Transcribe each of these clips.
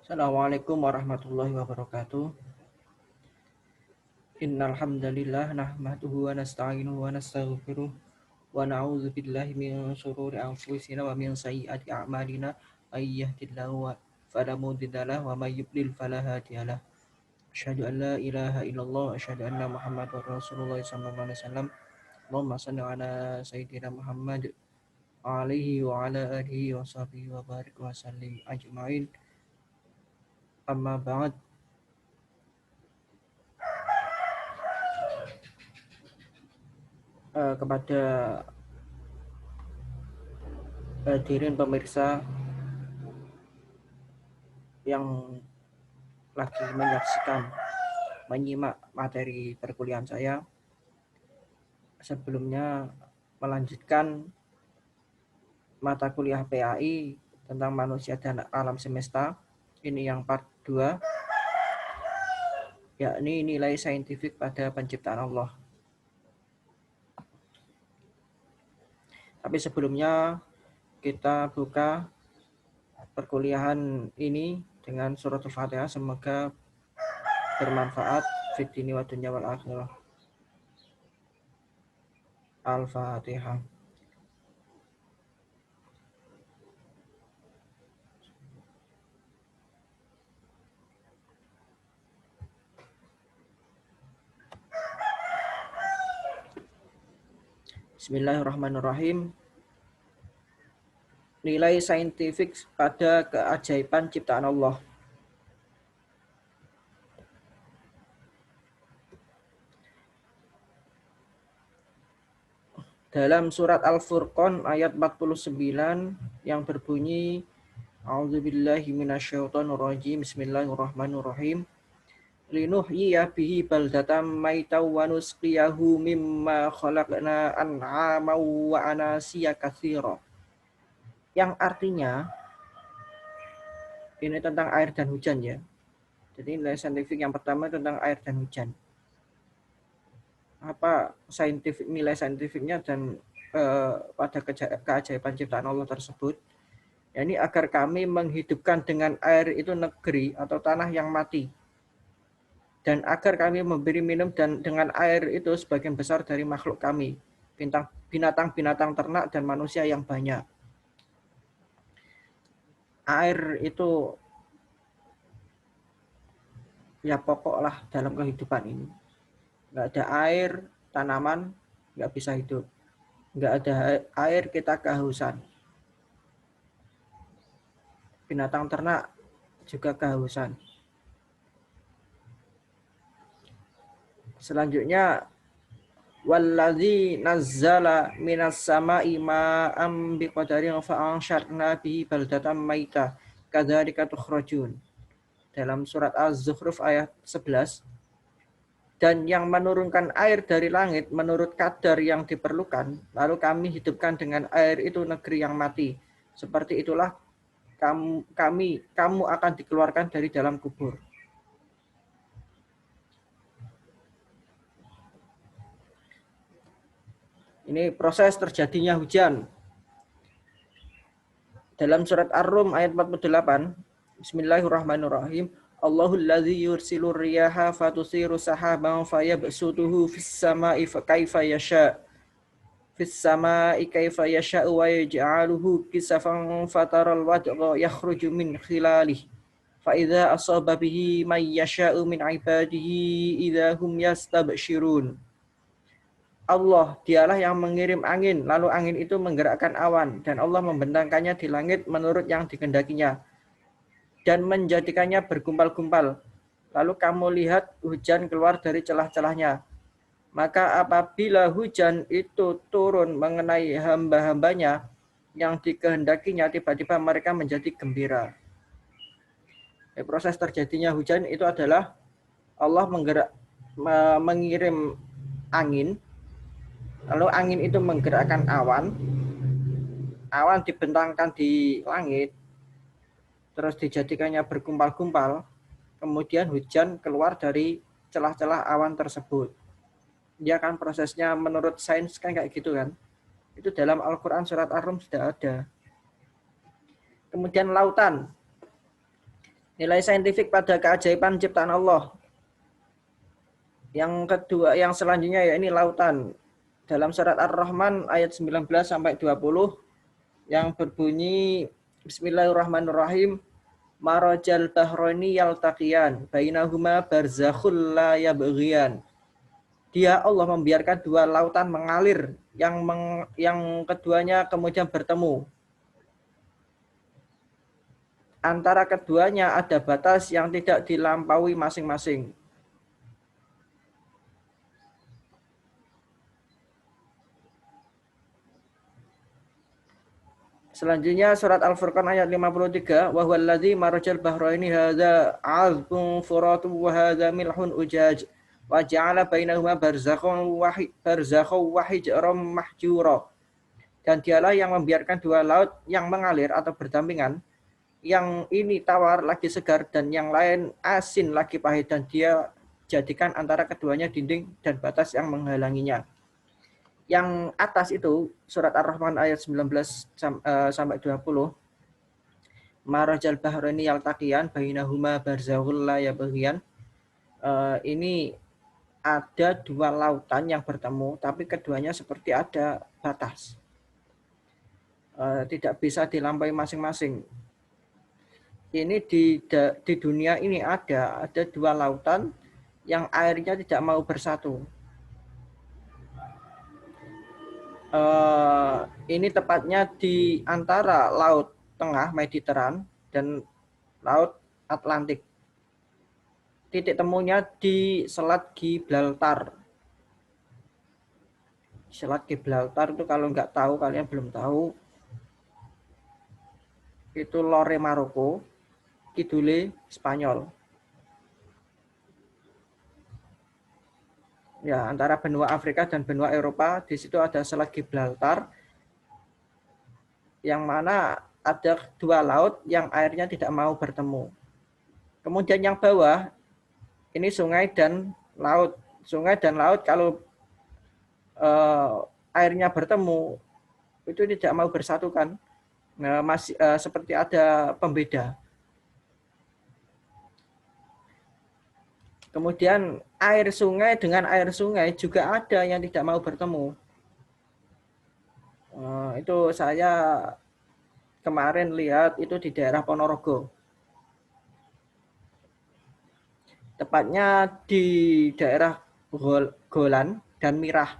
Assalamualaikum warahmatullahi wabarakatuh. Innal hamdalillah nahmaduhu wa nasta'inuhu wa nastaghfiruh wa na'udzu billahi min shururi anfusina wa min sayyiati a'malina may yahdihillahu fala mudilla lahu wa may yudlil fala hadiyalah. Asyhadu an la ilaha illallah wa asyhadu anna Muhammadar Rasulullah sallallahu alaihi wasallam. Allahumma shalli ala sayyidina Muhammad alaihi wa ala alihi wa sahbihi wa barik wa sallim ajma'in. Amma ba'd. Kepada hadirin pemirsa yang lagi menyimak materi perkuliahan saya, sebelumnya melanjutkan mata kuliah PAI tentang manusia dan alam semesta. Ini yang part 2, yakni nilai saintifik pada penciptaan Allah. Tapi sebelumnya kita buka perkuliahan ini dengan surat Al-Fatihah. Semoga bermanfaat fid dini wa dunya wal akhirah. Al-Fatihah. Bismillahirrahmanirrahim. Nilai saintifik pada keajaiban ciptaan Allah. Dalam surat Al-Furqan ayat 49 yang berbunyi A'udzubillahi minasyaitonirrajim. Bismillahirrahmanirrahim. Linuhyiya bihi baldatan maitaw wa nusqiyahu mimma khalaqna an'aman wa anasiya katsira. Yang artinya ini tentang air dan hujan ya. Jadi nilai saintifik yang pertama tentang air dan hujan. Apa nilai saintifiknya dan pada keajaiban ciptaan Allah tersebut, yakni agar kami menghidupkan dengan air itu negeri atau tanah yang mati, dan agar kami memberi minum dan dengan air itu sebagian besar dari makhluk kami, binatang-binatang ternak dan manusia yang banyak. Air itu ya pokok lah dalam kehidupan ini. Nggak ada air, tanaman nggak bisa hidup. Nggak ada air, kita kehausan. Binatang ternak juga kehausan. Selanjutnya, wallazi nazzala minas sama'i ma'am biqadarin fa'ansyarna bihi baldatan maita kadzalika tukhrajun. Dalam surat Az-Zukhruf ayat 11. Dan yang menurunkan air dari langit menurut kadar yang diperlukan, lalu kami hidupkan dengan air itu negeri yang mati. Seperti itulah kamu akan dikeluarkan dari dalam kubur. Ini proses terjadinya hujan. Dalam surat Ar-Rum ayat 48, Bismillahirrahmanirrahim. Allahul ladzi yursilur riyaha fatusiru sahaban fayabsutuhu fis sama'i kaifa yasha. Fis sama'i kaifa yasha wa yaj'aluhu kisafan fataral wadqa yakhruju min khilalihi. Fa idza asaba bihi may yasha'u min ibadihi idza hum yastabshirun. Allah, dialah yang mengirim angin, lalu angin itu menggerakkan awan, dan Allah membentangkannya di langit menurut yang dikehendakinya, dan menjadikannya bergumpal-gumpal. Lalu kamu lihat hujan keluar dari celah-celahnya. Maka apabila hujan itu turun mengenai hamba-hambanya yang dikehendakinya, tiba-tiba mereka menjadi gembira. Proses terjadinya hujan itu adalah Allah mengirim angin. Lalu angin itu menggerakkan awan dibentangkan di langit, terus dijadikannya bergumpal-gumpal, kemudian hujan keluar dari celah-celah awan tersebut. Ya kan prosesnya menurut sains kan kayak gitu kan. Itu dalam Al-Quran surat Ar-Rum sudah ada. Kemudian lautan. Nilai saintifik pada keajaiban ciptaan Allah. Yang kedua, yang selanjutnya ya ini lautan. Dalam surat Ar-Rahman ayat 19 sampai 20 yang berbunyi Bismillahirrahmanirrahim. Marajal bahraini yaltaqiyan bainahuma barzakhul la yabghiyan. Dia Allah membiarkan dua lautan mengalir yang keduanya kemudian bertemu. Antara keduanya ada batas yang tidak dilampaui masing-masing. Selanjutnya surat Al-Furqan ayat 53, wa huwallazi marajal bahraini hadza 'azbun furatun wa hadza milhun ujaj wa ja'ala bainahuma barzakhun wa hijran mahjura. Dan dialah yang membiarkan dua laut yang mengalir atau berdampingan, yang ini tawar lagi segar dan yang lain asin lagi pahit, dan dia jadikan antara keduanya dinding dan batas yang menghalanginya. Yang atas itu surat Ar-Rahman ayat 19 sampai 20. Marajal bahraini yaltaqiyan bainahuma barzakhul la yabghiyan. Ini ada dua lautan yang bertemu tapi keduanya seperti ada batas. Tidak bisa dilampaui masing-masing. Ini di dunia ini ada dua lautan yang airnya tidak mau bersatu. Ini tepatnya di antara Laut Tengah Mediteran dan Laut Atlantik. Titik temunya di Selat Gibraltar. Selat Gibraltar itu kalau nggak tahu, kalian belum tahu, itu lore Maroko, kidule Spanyol. Ya, antara benua Afrika dan benua Eropa, di situ ada Selat Gibraltar, yang mana ada dua laut yang airnya tidak mau bertemu. Kemudian yang bawah, ini sungai dan laut. Sungai dan laut kalau airnya bertemu, itu tidak mau bersatukan. Nah, masih seperti ada pembeda. Kemudian air sungai dengan air sungai juga ada yang tidak mau bertemu. Itu saya kemarin lihat itu di daerah Ponorogo. Tepatnya di daerah Golan dan Mirah,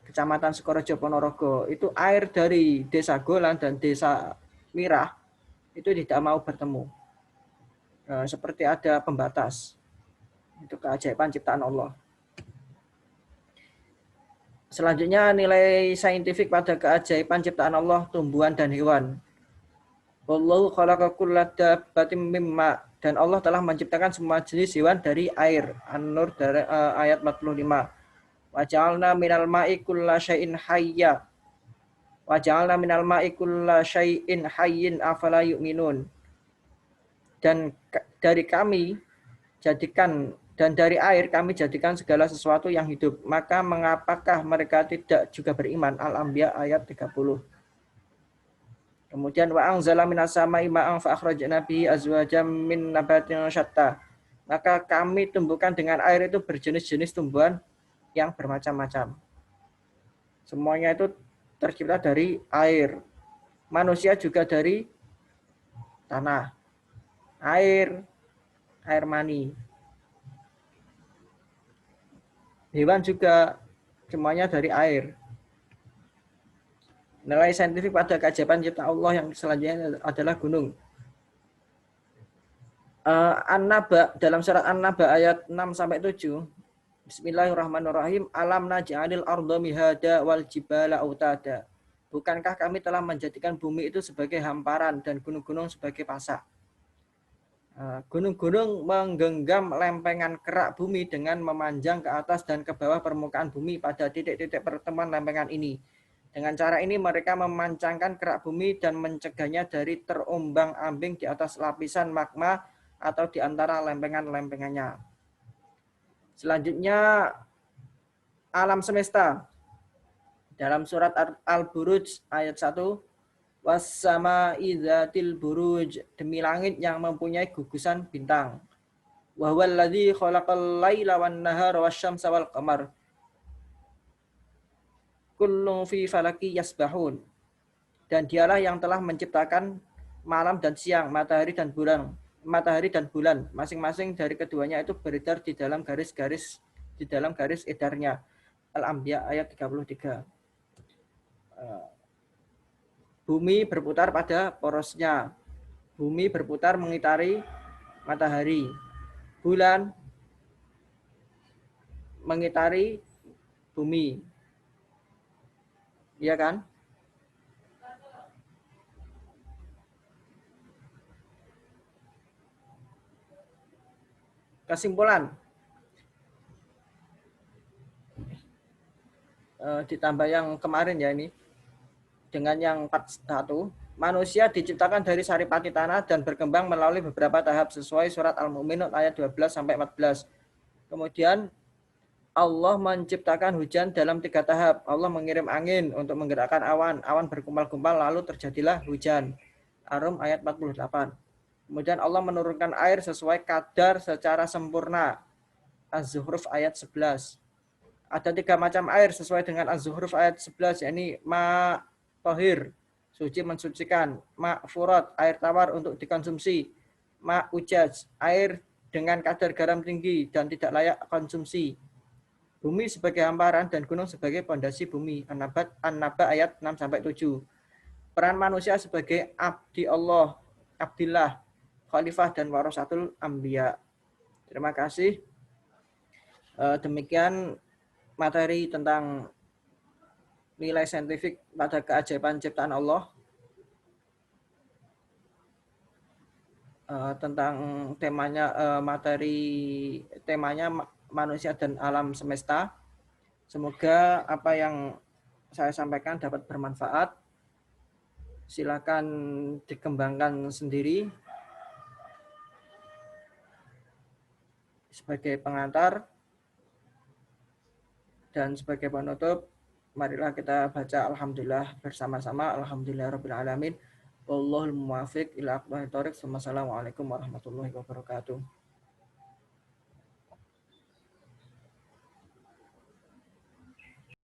Kecamatan Sukorejo, Ponorogo. Itu air dari desa Golan dan desa Mirah itu tidak mau bertemu. Seperti ada pembatas. Itu keajaiban ciptaan Allah. Selanjutnya nilai saintifik pada keajaiban ciptaan Allah tumbuhan dan hewan. Wallahu khalaqa kulla dabbatin mimma, dan Allah telah menciptakan semua jenis hewan dari air. An-Nur dari ayat 45. Wa ja'alna minal ma'i kulla syai'in hayya. Wa ja'alna minal ma'i kulla syai'in hayyin afala yu'minun. Dan dari kami jadikan, dan dari air kami jadikan segala sesuatu yang hidup. Maka mengapakah mereka tidak juga beriman? Al-Anbiya ayat 30. Kemudian wa anzala minas sama'i ma'an fa akhrajna bihi azwajan min nabatin syatta. Maka kami tumbuhkan dengan air itu berjenis-jenis tumbuhan yang bermacam-macam. Semuanya itu tercipta dari air. Manusia juga dari tanah, air mani. Hewan juga semuanya dari air. Nilai saintifik pada keajaiban cipta Allah yang selanjutnya adalah gunung. An-Naba, dalam surat An-Naba ayat 6 sampai 7. Bismillahirrahmanirrahim. Alam naj'alil arda mihada wal jibala autada. Bukankah kami telah menjadikan bumi itu sebagai hamparan dan gunung-gunung sebagai pasak? Gunung-gunung menggenggam lempengan kerak bumi dengan memanjang ke atas dan ke bawah permukaan bumi pada titik-titik pertemuan lempengan ini. Dengan cara ini mereka memancangkan kerak bumi dan mencegahnya dari terombang-ambing di atas lapisan magma atau di antara lempengan-lempengannya. Selanjutnya alam semesta. Dalam surat Al-Buruj ayat 1, wassama'i dzatil buruj, demi langit yang mempunyai gugusan bintang. Wa huwal ladzi khalaqal laila wan nahara wasyamsa wal qamar kullun fi falaki yasbahun. Dan dialah yang telah menciptakan malam dan siang, matahari dan bulan. Matahari dan bulan masing-masing dari keduanya itu beredar di dalam garis-garis edarnya. Al-Anbiya ayat 33. Bumi berputar pada porosnya. Bumi berputar mengitari matahari. Bulan mengitari bumi. Iya kan? Kesimpulan. Ditambah yang kemarin ya ini. Dengan yang 41. Manusia diciptakan dari saripati tanah dan berkembang melalui beberapa tahap sesuai surat Al-Mu'minun ayat 12 sampai 14. Kemudian Allah menciptakan hujan dalam 3 tahap. Allah mengirim angin untuk menggerakkan awan. Awan berkumpal-kumpal lalu terjadilah hujan. Ar-Rum ayat 48. Kemudian Allah menurunkan air sesuai kadar secara sempurna. Az-Zuhruf ayat 11. Ada 3 macam air sesuai dengan Az-Zuhruf ayat 11, yakni ma tohir, suci mensucikan, ma furat, air tawar untuk dikonsumsi, ma ujaj, air dengan kadar garam tinggi dan tidak layak konsumsi, bumi sebagai hamparan dan gunung sebagai pondasi bumi. An-Naba ayat 6-7. Peran manusia sebagai abdi Allah, abdillah, khalifah dan warasatul anbiya. Terima kasih. Demikian materi tentang nilai saintifik pada keajaiban ciptaan Allah. Tentang temanya temanya manusia dan alam semesta. Semoga apa yang saya sampaikan dapat bermanfaat. Silakan dikembangkan sendiri. Sebagai pengantar dan sebagai penutup, marilah kita baca alhamdulillah bersama-sama. Alhamdulillahirabbil alamin. Wallahul muwaffiq ila aqwamit thoriq. Wassalamualaikum warahmatullahi wabarakatuh.